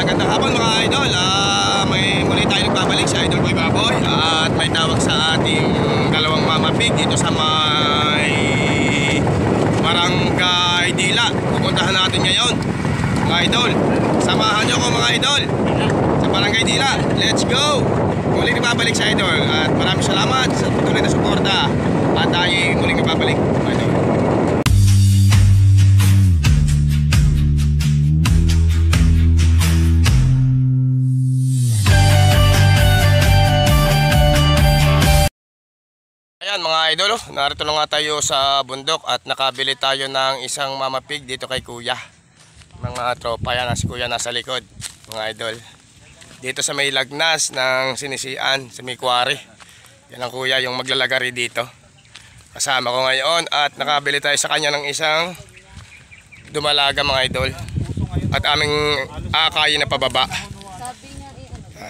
Magandang hapon mga idol. May muli tayo nagbabalik sa Idol Boy Baboy. At may tawag sa ating dalawang mama pig dito sa may Barangay Dila. Pupuntahan natin ngayon mga idol. Samahan nyo ko mga idol sa Barangay Dila. Let's go! Muli nagbabalik sa idol. At maraming salamat sa patuloy na suporta. At tayo muling nagbabalik mga idol. Ayan mga idol, narito na nga tayo sa bundok at nakabili tayo ng isang mama pig dito kay kuya. Mga tropa yan, si kuya nasa likod mga idol. Dito sa may lagnas ng Sinisian, sa may quarry. Yan ang kuya yung maglalagari dito. Kasama ko ngayon at nakabili tayo sa kanya ng isang dumalaga mga idol. At aming akayin na pababa.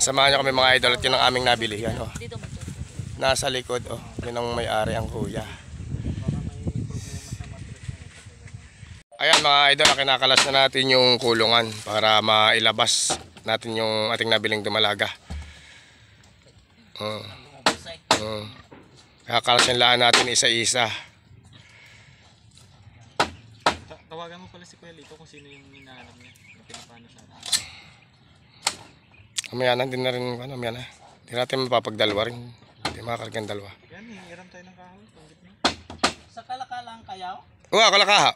Samahan niyo kami mga idol at yun ang aming nabili. Yan, oh. Nasa likod, oh, yun ang may-ari ang kuya. Ayan mga idol, kinakalas na natin yung kulungan para mailabas natin yung ating nabiling dumalaga. Kakalasin lang natin isa-isa. Tawagan mo pala si Kuya Lito kung sino yung hinahanap niya. Pinapano siya. Mamaya na, hindi na rin, ano, mamaya na. Hindi natin mapapagdalwa rin. Hindi makakargan dalawa. Yan, hiram tayo ng kahoy. Sa kalakalang kayaw? Oo, kalakaha.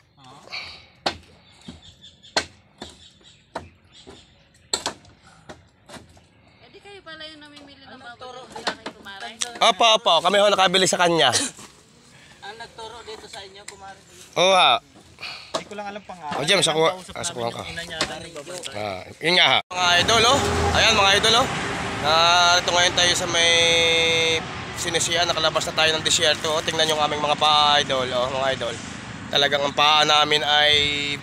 Hindi kayo pala yung namimili ng baboy sa aking kumaray? Opo, kami ho nakabili sa kanya. Ang nagturo dito sa inyo, kumaray? Oo ha. Hindi ko lang alam pangalan. O Jem, sakuhan ka. Ina niya, Yun nga ha. Mga idol, oh. Ayan mga idol, oh. Narito ngayon tayo sa may Sinisian, nakalabas na tayo ng disyerto. Oh, tingnan nyo ang aming mga paa idol, oh, mga idol. Talagang ang paa namin ay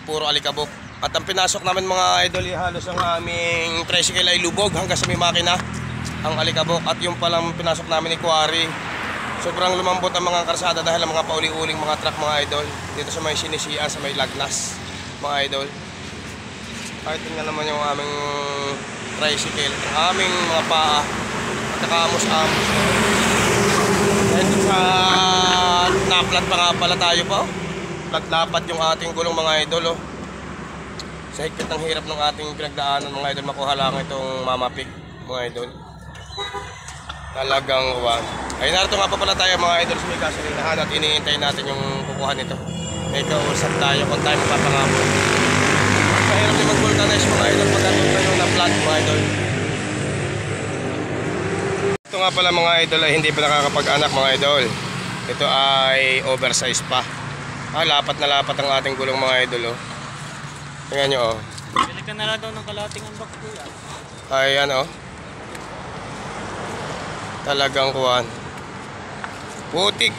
puro alikabok. At ang pinasok namin mga idol, halos ang aming tricycle ay lubog hanggang sa may makina ang alikabok. At yung palang pinasok namin ni quarry, sobrang lumambot ang mga karsada dahil ang mga pauli-uling mga truck mga idol dito sa may Sinisian, sa may lagnas mga idol. Kahit tingnan naman yung aming tricycle, ang aming mga paa at nakaamos-amos. Dahil sa naplat pa nga pala tayo pa, oh. Plat-lapat yung ating gulong mga idol, oh. Sa higpit ng hirap ng ating pinagdaanan mga idol, makuha lang itong mama pig mga idol. Talagang ay narito nga pa pala tayo mga idol sa may gasolinahan at iniintay natin yung kukuha nito. May kausap tayo kung tayo magpapangapon. Mahirap din mag-vulcanize mga idol pag ganun tayo na plant mga idol. Ito nga pala mga idol ay hindi pa nakakapag-anak mga idol. Ito ay oversize pa. Lapat na lapat ang ating gulong mga idol, oh. Tingnan nyo, oh. Bili ka na lang daw ng kalating unbox kuya. Ayan, oh. Talagang kuwan. Putik.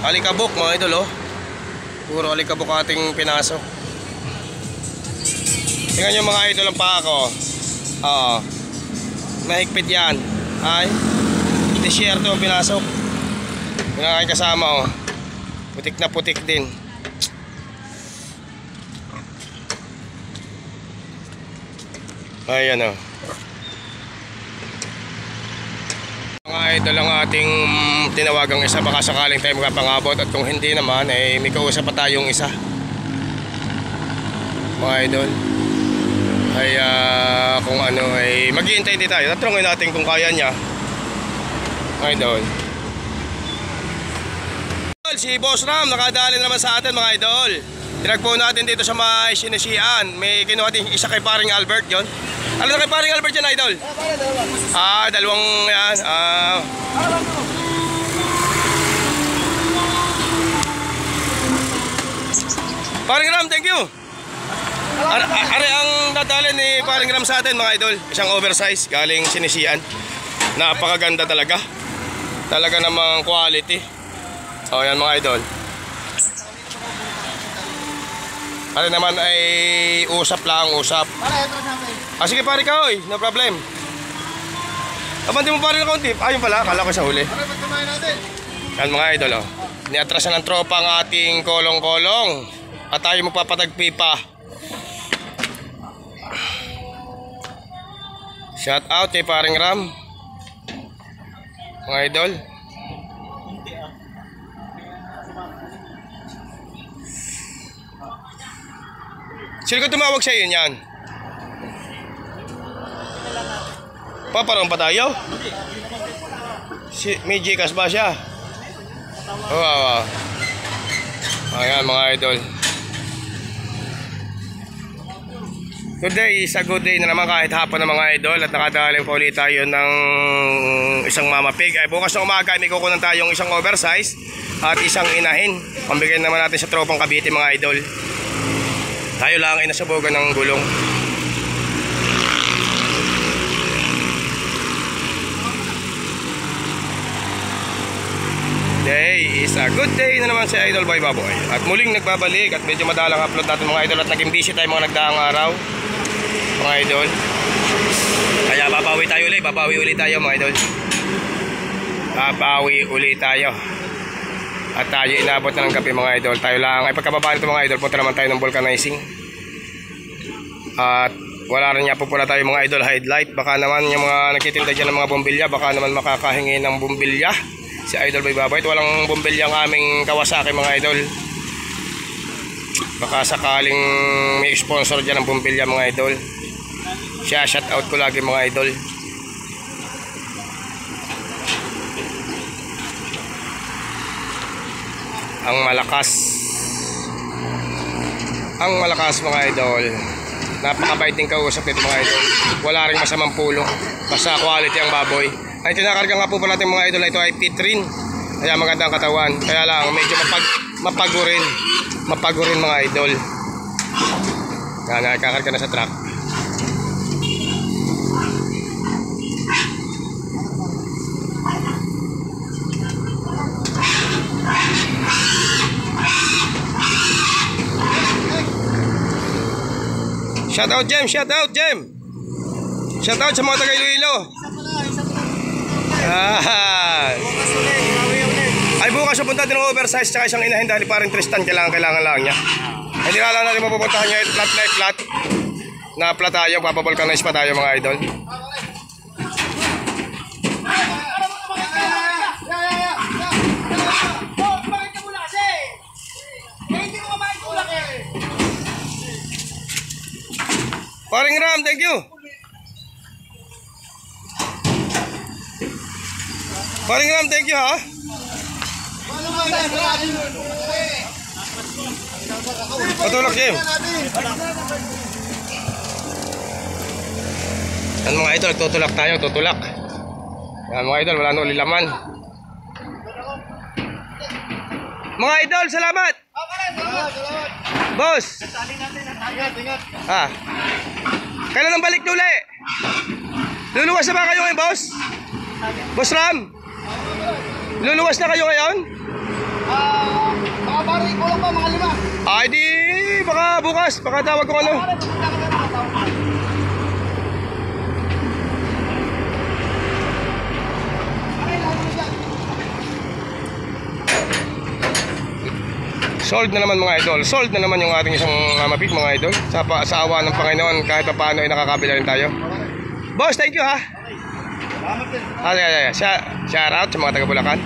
Alikabok mga idol, oh. Puro alikabok ating pinasok. Tingnan nyo mga idol ang paa ko. Oo. Mahigpit yan. Ay. Disyerto ang pinasok. Yung aking kasama, oh. Putik na putik din. Ayan, oh. Mga idol ang ating tinawagang isa, baka sakaling tayo magpapangabot at kung hindi naman may kausap pa tayong isa mga idol ay kung ano ay maghihintay din tayo. Tatanungin natin kung kaya niya mga idol. Si Boss Ram nakadali naman sa atin mga idol. Tinagpo natin dito sa may Sinisian. May kinuha din isa kay paring Albert yon. Ano kay paring Albert yan idol? Dalawang yan. Paring Ram, thank you. Are ang nadali ni paring Ram sa atin mga idol. Isang oversize galing Sinisian. Napakaganda talaga. Talaga namang quality. O yan mga idol. Ano naman ay usap lang, usap. Sige pare ka, oy, no problem. Abante mo pare na kaunti. Ayun pala, akala ko sa huli. Yan mga idol, oh. Niatrasan ng tropa ang ating kolong-kolong. At tayo magpapatagpi pa. Shout out kay paring Ram. Mga idol. Sino ka tumawag sa iyo niyan? Paparong pa tayo? May Gcash ba siya? Oo. Ayan mga idol. Today is a good day na naman kahit hapon ng mga idol. At nakadaling pa ulit tayo ng isang mama pig. Ay bukas na umaga may kukunan tayong isang oversize at isang inahin. Pambigay naman natin sa tropang Cavite mga idol. Tayo lang ay nasabugan ng gulong. Today is a good day na naman si Idol Boy Baboy. At muling nagbabalik at medyo madalang upload natin mga idol. At naging busy tayo mga nagdaang araw mga idol. Kaya babawi ulit tayo mga idol. Babawi ulit tayo. At tayo inabot na ng gabi mga idol. Tayo lang ay pagkababa nito mga idol, punta naman tayo ng vulcanizing. At wala rin nga po pala tayo mga idol headlight. Baka naman yung mga nagtitinda dyan ng mga bombilya, baka naman makakahingi ng bombilya si Idol Boy Baboy. Walang bombilya ang aming Kawasaki mga idol. Baka sakaling may sponsor dyan ng bombilya mga idol. Siya shout out ko lagi mga idol. Ang malakas mga idol. Napakabait din kausap nito mga idol. Wala ring masamang pulong. Basta quality ang baboy. Ay tinakarga nga po pala natin mga idol. Ito ay pit rin. Kaya magandang katawan. Kaya lang medyo mapagurin mga idol. Kaya nakakarga na sa truck. Shout out Jem. Shout out sa mga taga Iloilo. Ay bukas pupunta din ng oversize tsaka isang inahin dahil parang Tristan kailangan lang niya. Hindi na lang natin mapupuntahan niya flat na flat tayo, papavulcanize pa tayo mga idol. Paring Ram, thank you. Paring Ram, thank you ha. Patulak Jim. Yan mga idol, tutulak tayo, tutulak. Yan mga idol, wala na uli laman. Mga idol, salamat. Boss. Ah. Kailan ang balik nuli? Luluwas na ba kayo ngayon, boss? Boss Ram? Luluwas na kayo ngayon? Mga bari ko lang ba, mga 5. Ay di, baka bukas, baka tawag ko ano. Sold na naman mga idol. Sold na naman yung ating isang mapik mga idol. Sa awa ng Panginoon kahit pa paano ay nakakabila rin tayo. Boss, thank you ha. Shout out sa mga taga Bulacan.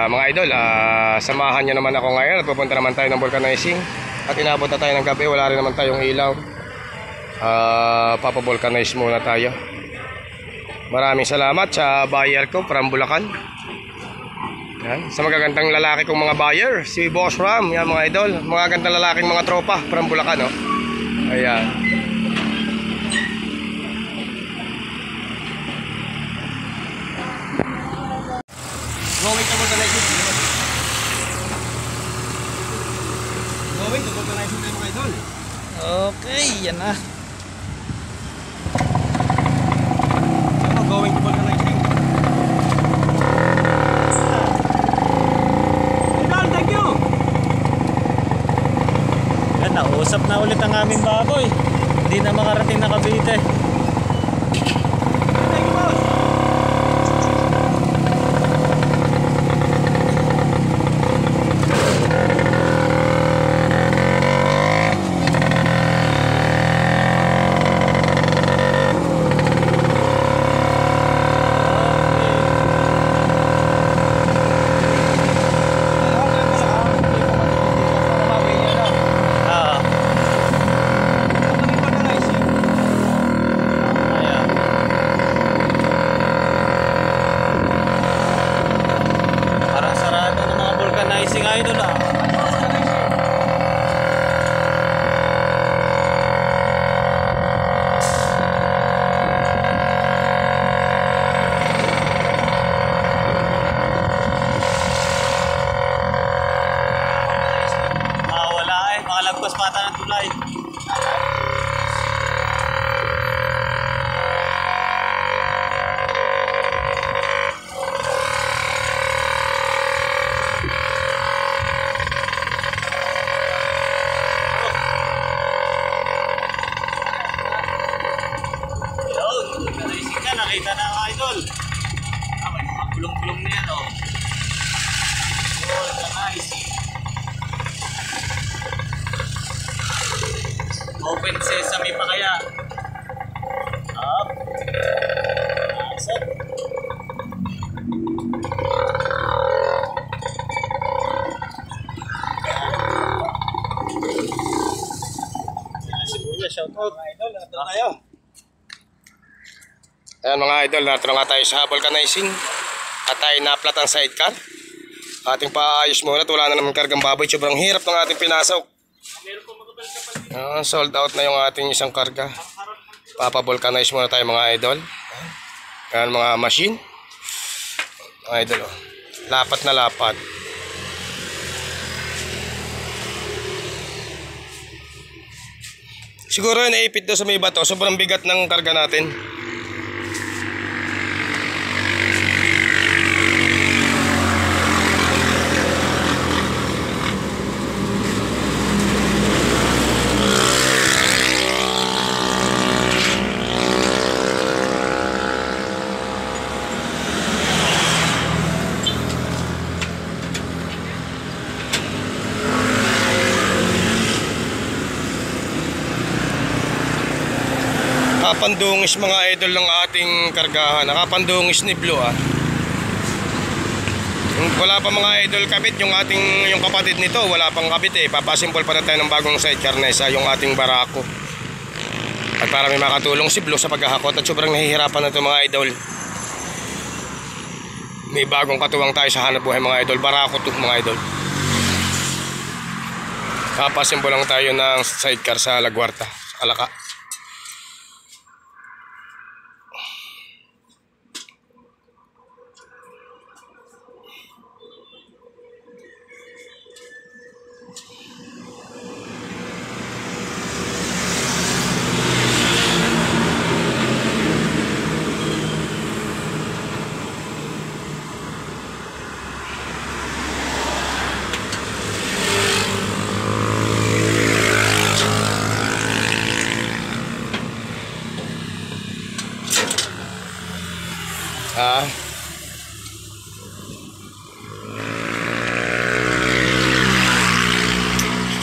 Mga idol, samahan nyo naman ako ngayon at pupunta naman tayo ng vulcanizing. At inabot na tayo ng gabi, wala rin naman tayong ilaw. Papavulcanize muna tayo. Maraming salamat sa buyer ko from Bulacan. Yan. Sa magagandang lalaki kong mga buyer, si Boss Ram, yan mga idol, mga gandang lalaking mga tropa from Bulacan, no? Ayan. Going to vulcanizing tayo mga idol. Okay, yan na. Going to vulcanizing. Nausap na ulit ang aming baboy. Hindi na makarating na Cavite. Bulong-bulong na yan, oh. Nice. Open sesame pa kaya. Up. Asap. Shout out mga idol, nato tayo. Ayan mga idol, nato nga tayo sa vulcanizing. At tayo na-flat ang sidecar. Ating paayos muna at wala na naman kargang baboy. Sobrang hirap ng ating pinasok. Sold out na yung ating isang karga. Papa-vulcanize muna tayo mga idol. Ayan mga machine. Mga idol, oh. Lapat na lapat. Siguro naipit daw sa may bato. Sobrang bigat ng karga natin. Nakapandungis mga idol ng ating kargahan. Nakapandungis ni Blue, ah. Wala pa mga idol kabit yung kapatid nito, wala pang kabit eh. Papasimple pa na tayo ng bagong sidecar na isa, yung ating barako. At para may makatulong si Blue sa paghahakot at sobrang nahihirapan na ito mga idol. May bagong katuwang tayo sa hanap buhay mga idol, barako to mga idol. Papasimple lang tayo ng sidecar sa Laguarta, sa Kalaka.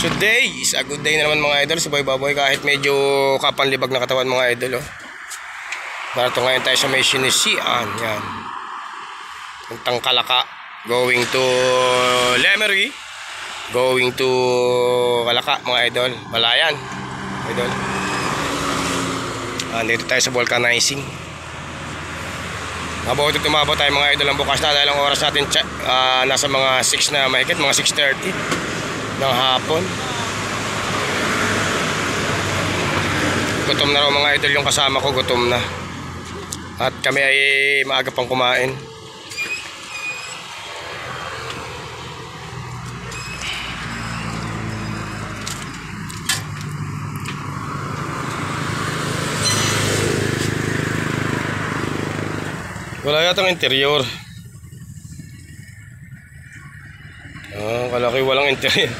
Today is a good day na naman mga idol. Si Boy Baboy kahit medyo kapanlibag na katawan mga idol, oh. Narito ngayon tayo sa may sinisian. Yan. Puntang Kalaka. Going to Lemery. Going to Kalaka mga idol. Balayan idol. Dito tayo sa vulcanizing. Mabuti tumabot tayo mga idol ang bukas na dahil ang oras natin nasa mga 6 na mahigit, mga 6:30 ng hapon. Gutom na raw mga idol yung kasama ko, gutom na. At kami ay maaga pang kumain. Wala yatang interior. Kalaki walang interior.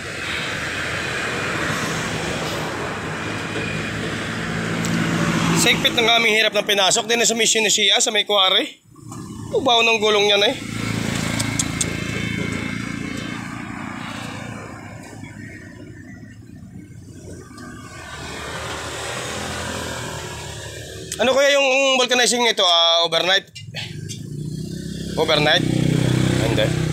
Sa higpit ng aming hirap ng pinasok din na sa mission ni Sia sa may kuwari. Ubaw ng gulong niya na eh. Ano kaya yung vulcanizing nito? Overnight? Overnight? Hindi.